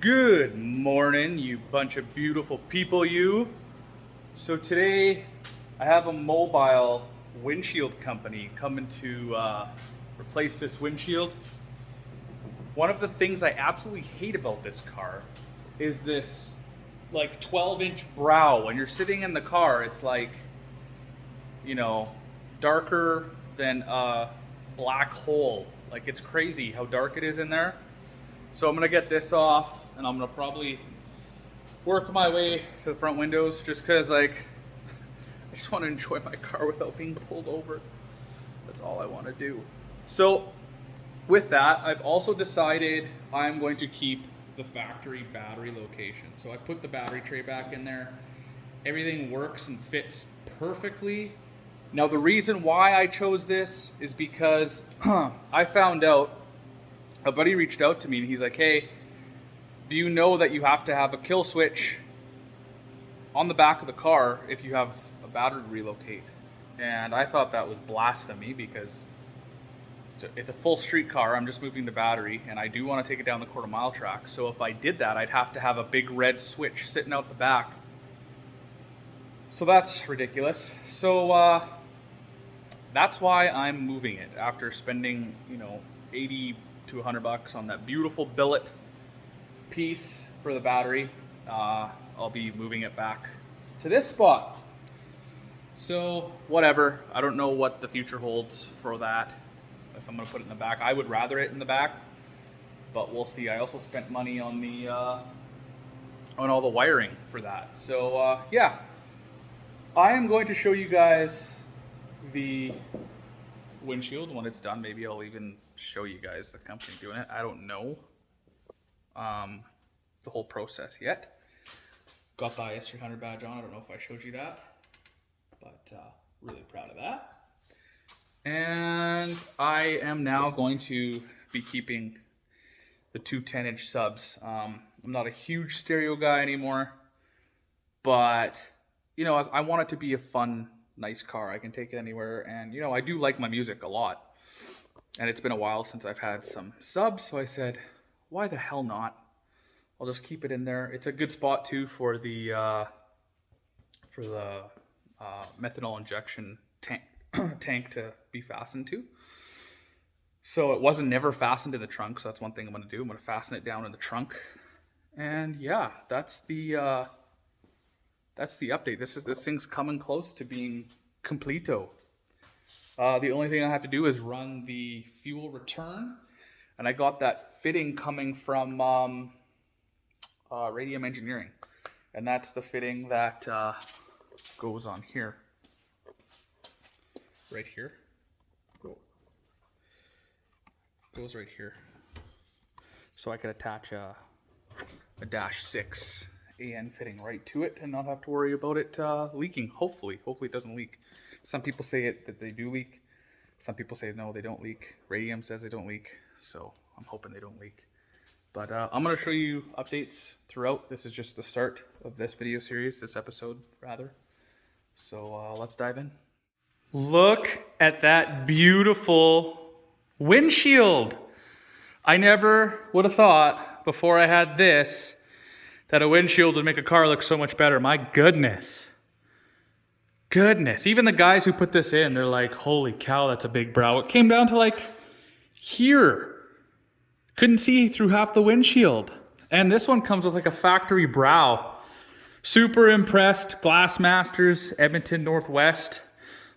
Good morning, you bunch of beautiful people, you. So today I have a mobile windshield company coming to replace this windshield. One of the things I absolutely hate about this car is this like 12-inch brow. When you're sitting in the car, it's like, you know, darker than a black hole. Like, it's crazy how dark it is in there. So I'm gonna get this off and I'm gonna probably work my way to the front windows just cause like, I just wanna enjoy my car without being pulled over. That's all I wanna do. So with that, I've also decided I'm going to keep the factory battery location. So I put the battery tray back in there. Everything works and fits perfectly. Now the reason why I chose this is because I found out, a buddy reached out to me and he's like, hey, do you know that you have to have a kill switch on the back of the car if you have a battery relocate? And I thought that was blasphemy because it's a full street car. I'm just moving the battery and I do want to take it down the quarter-mile track. So if I did that, I'd have to have a big red switch sitting out the back. So that's ridiculous. So that's why I'm moving it after spending, 80 to $100 on that beautiful billet piece for the battery. I'll be moving it back to this spot. So whatever, I don't know what the future holds for that. If I'm gonna put it in the back, I would rather it in the back, but we'll see. I also spent money on the on all the wiring for that. So yeah, I am going to show you guys the windshield when it's done. Maybe I'll even show you guys the company doing it. I don't know the whole process yet. Got the IS300 badge on. I don't know if I showed you that, but really proud of that. And I am now going to be keeping the two 10-inch subs. I'm not a huge stereo guy anymore, but I want it to be a fun, nice car. I can take it anywhere, and I do like my music a lot. And it's been a while since I've had some subs, so I said, why the hell not? I'll just keep it in there. It's a good spot too for the methanol injection tank to be fastened to. So it wasn't never fastened in the trunk, so that's one thing I'm going to do. I'm going to fasten it down in the trunk. And yeah, that's the update. This thing's coming close to being completo. The only thing I have to do is run the fuel return, and I got that fitting coming from Radium Engineering, and that's the fitting that goes on here, right here. Goes right here, so I could attach a -6 AN fitting right to it and not have to worry about it leaking. Hopefully it doesn't leak. Some people say that they do leak. Some people say no, they don't leak. Radium says they don't leak, so I'm hoping they don't leak. But I'm going to show you updates throughout. This is just the start of this video series, this episode rather. So let's dive in. Look at that beautiful windshield. I never would have thought before I had this that a windshield would make a car look so much better. My goodness. Even the guys who put this in, they're like, holy cow, that's a big brow. It came down to like here. Couldn't see through half the windshield. And this one comes with like a factory brow. Super impressed. Glassmasters, Edmonton Northwest.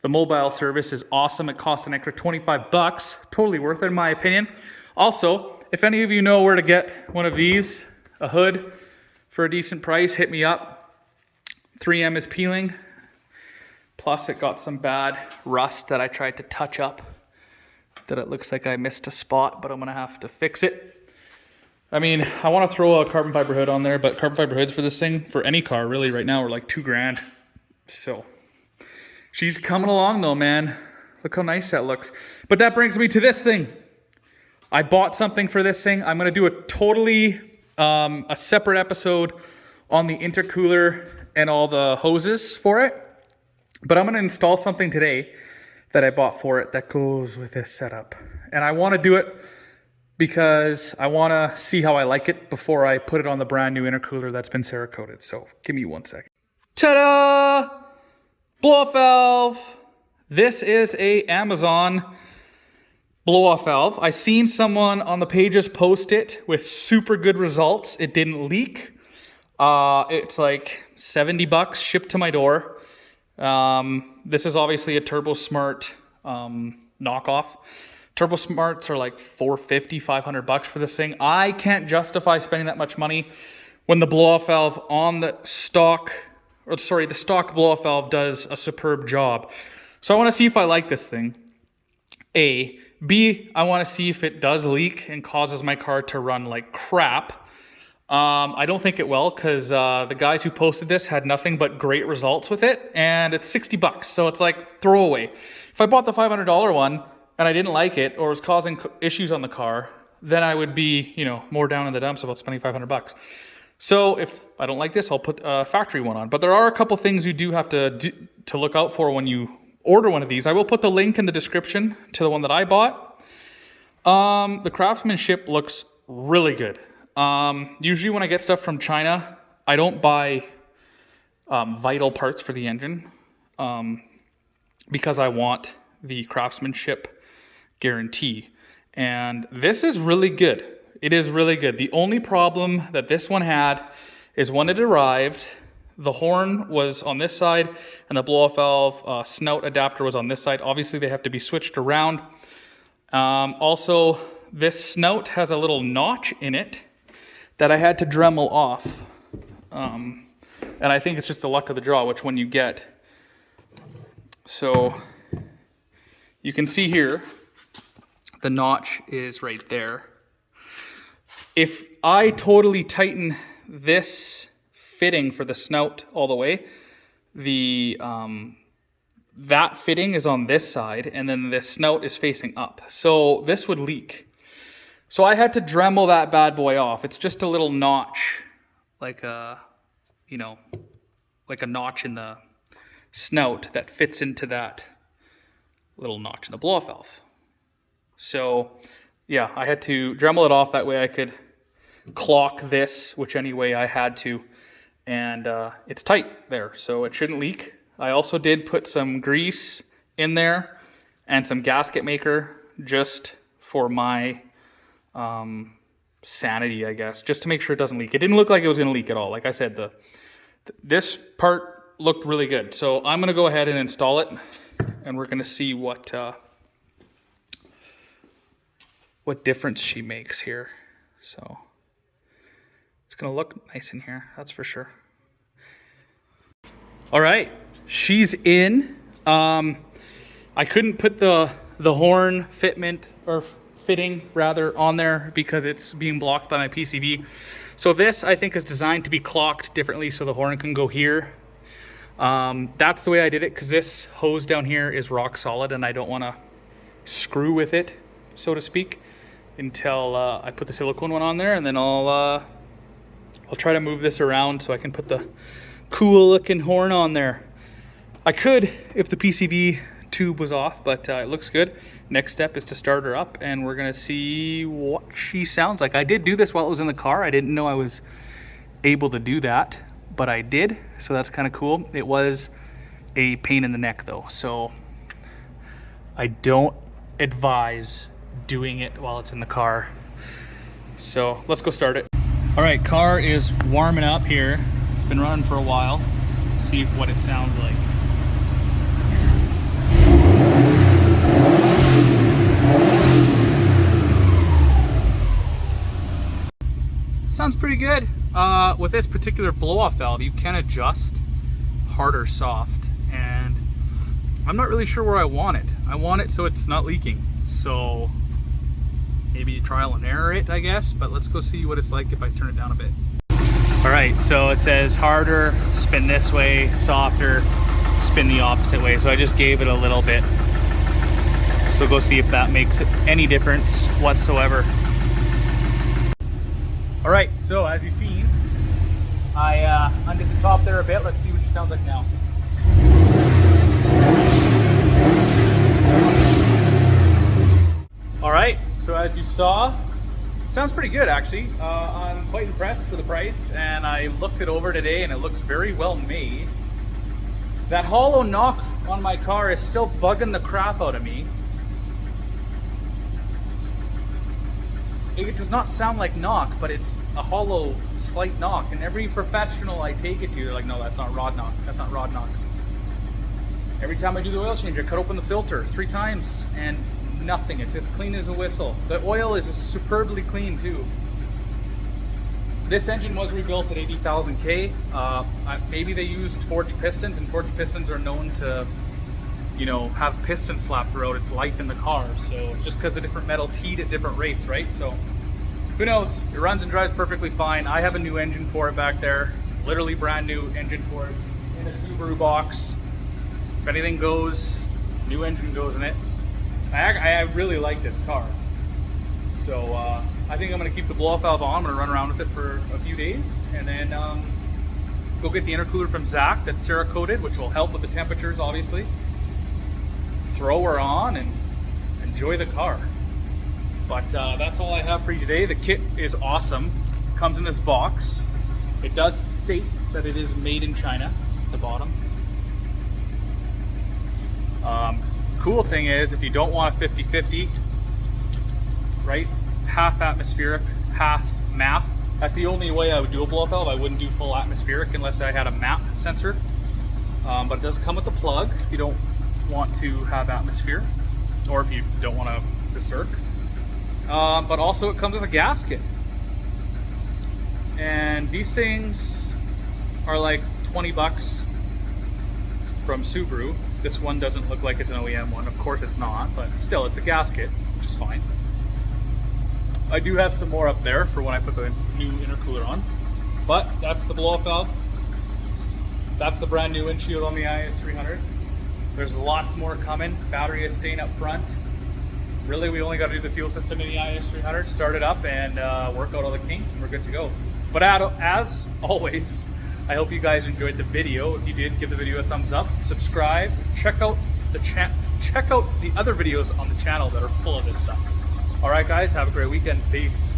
The mobile service is awesome. It cost an extra $25. Totally worth it in my opinion. Also, if any of you know where to get one of these, a hood, for a decent price, hit me up. 3M is peeling. Plus, it got some bad rust that I tried to touch up, that it looks like I missed a spot, but I'm gonna have to fix it. I mean, I want to throw a carbon fiber hood on there, but carbon fiber hoods for this thing, for any car really right now, are like $2,000. So she's coming along though, man. Look how nice that looks. But that brings me to this thing. I bought something for this thing. I'm gonna do a totally a separate episode on the intercooler and all the hoses for it. But I'm going to install something today that I bought for it that goes with this setup. And I want to do it because I want to see how I like it before I put it on the brand new intercooler that's been Cerakoted. So give me 1 second. Ta-da! Blow-off valve. This is a Amazon blow-off valve. I seen someone on the pages post it with super good results. It didn't leak. It's like $70 shipped to my door. This is obviously a TurboSmart knockoff. TurboSmarts are like $450, $500 for this thing. I can't justify spending that much money when the blow-off valve on the stock, the stock blow-off valve does a superb job. So I want to see if I like this thing. A. B, I want to see if it does leak and causes my car to run like crap. I don't think it will, because the guys who posted this had nothing but great results with it, and it's $60, so it's like throwaway. If I bought the $500 one and I didn't like it or was causing issues on the car, then I would be, you know, more down in the dumps about spending $500. So if I don't like this, I'll put a factory one on. But there are a couple things you do have to look out for when you order one of these. I will put the link in the description to the one that I bought. The craftsmanship looks really good. Usually when I get stuff from China, I don't buy vital parts for the engine because I want the craftsmanship guarantee. And this is really good. It is really good. The only problem that this one had is when it arrived, the horn was on this side and the blow-off valve snout adapter was on this side. Obviously they have to be switched around. Also, this snout has a little notch in it that I had to Dremel off. And I think it's just the luck of the draw, which one you get. So you can see here, the notch is right there. If I totally tighten this fitting for the snout all the way, that fitting is on this side, and then the snout is facing up. So this would leak. So I had to Dremel that bad boy off. It's just a little notch, like a notch in the snout that fits into that little notch in the blow-off valve. So yeah, I had to Dremel it off, that way I could clock this, which anyway I had to, and it's tight there, so it shouldn't leak. I also did put some grease in there and some gasket maker just for my sanity, I guess, just to make sure it doesn't leak. It didn't look like it was going to leak at all. Like I said, this part looked really good. So I'm going to go ahead and install it, and we're going to see what difference she makes here. So it's going to look nice in here, that's for sure. All right, she's in. I couldn't put the horn fitting rather on there because it's being blocked by my PCB. So this, I think, is designed to be clocked differently so the horn can go here. That's the way I did it, because this hose down here is rock solid and I don't want to screw with it, so to speak, until I put the silicone one on there, and then I'll try to move this around so I can put the cool looking horn on there. I could if the PCB tube was off, but it looks good. Next step is to start her up, and we're gonna see what she sounds like. I did do this while it was in the car. I didn't know I was able to do that, but I did, so that's kind of cool. It was a pain in the neck though, so I don't advise doing it while it's in the car. So let's go start it. All right, car is warming up here. It's been running for a while. Let's see what it sounds like. Sounds pretty good. With this particular blow-off valve, you can adjust hard or soft, and I'm not really sure where I want it. I want it so it's not leaking. So maybe trial and error it, I guess, but let's go see what it's like if I turn it down a bit. All right, so it says harder, spin this way, softer, spin the opposite way. So I just gave it a little bit. So go see if that makes any difference whatsoever. All right, so as you've seen, I undid the top there a bit. Let's see what she sounds like now. All right, so as you saw, Sounds pretty good, actually. I'm quite impressed for the price, and I looked it over today, and it looks very well made. That hollow knock on my car is still bugging the crap out of me. It does not sound like knock, but it's a hollow, slight knock. And every professional I take it to, they're like, no, that's not rod knock. That's not rod knock. Every time I do the oil change, I cut open the filter 3 times, and nothing. It's as clean as a whistle. The oil is superbly clean too. This engine was rebuilt at 80,000 K. Maybe they used forged pistons, and forged pistons are known to, you know, have piston slap throughout its life in the car. So just because the different metals heat at different rates, right? So who knows? It runs and drives perfectly fine. I have a new engine for it back there. Literally brand new engine for it in a Subaru box. If anything goes, new engine goes in it. I really like this car. So I think I'm going to keep the blow-off valve on. I'm going to run around with it for a few days, and then go get the intercooler from Zach that's Cerakoted, which will help with the temperatures, obviously. Throw her on and enjoy the car. But that's all I have for you today. The kit is awesome. It comes in this box. It does state that it is made in China at the bottom. Cool thing is, if you don't want a 50-50, right, half atmospheric, half MAP, that's the only way I would do a blow-off valve. I wouldn't do full atmospheric unless I had a MAP sensor. But it does come with the plug if you don't want to have atmosphere, or if you don't want to berserk. But also it comes with a gasket. And these things are like 20 bucks from Subaru. This one doesn't look like it's an OEM one. Of course it's not, but still, it's a gasket, which is fine. I do have some more up there for when I put the new intercooler on. But that's the blow-off valve. That's the brand new windshield on the IS300. There's lots more coming. Battery is staying up front. Really, we only got to do the fuel system in the IS300, start it up, and work out all the kinks, and we're good to go. But as always, I hope you guys enjoyed the video. If you did, give the video a thumbs up, subscribe, check out the other videos on the channel that are full of this stuff. All right, guys, have a great weekend. Peace.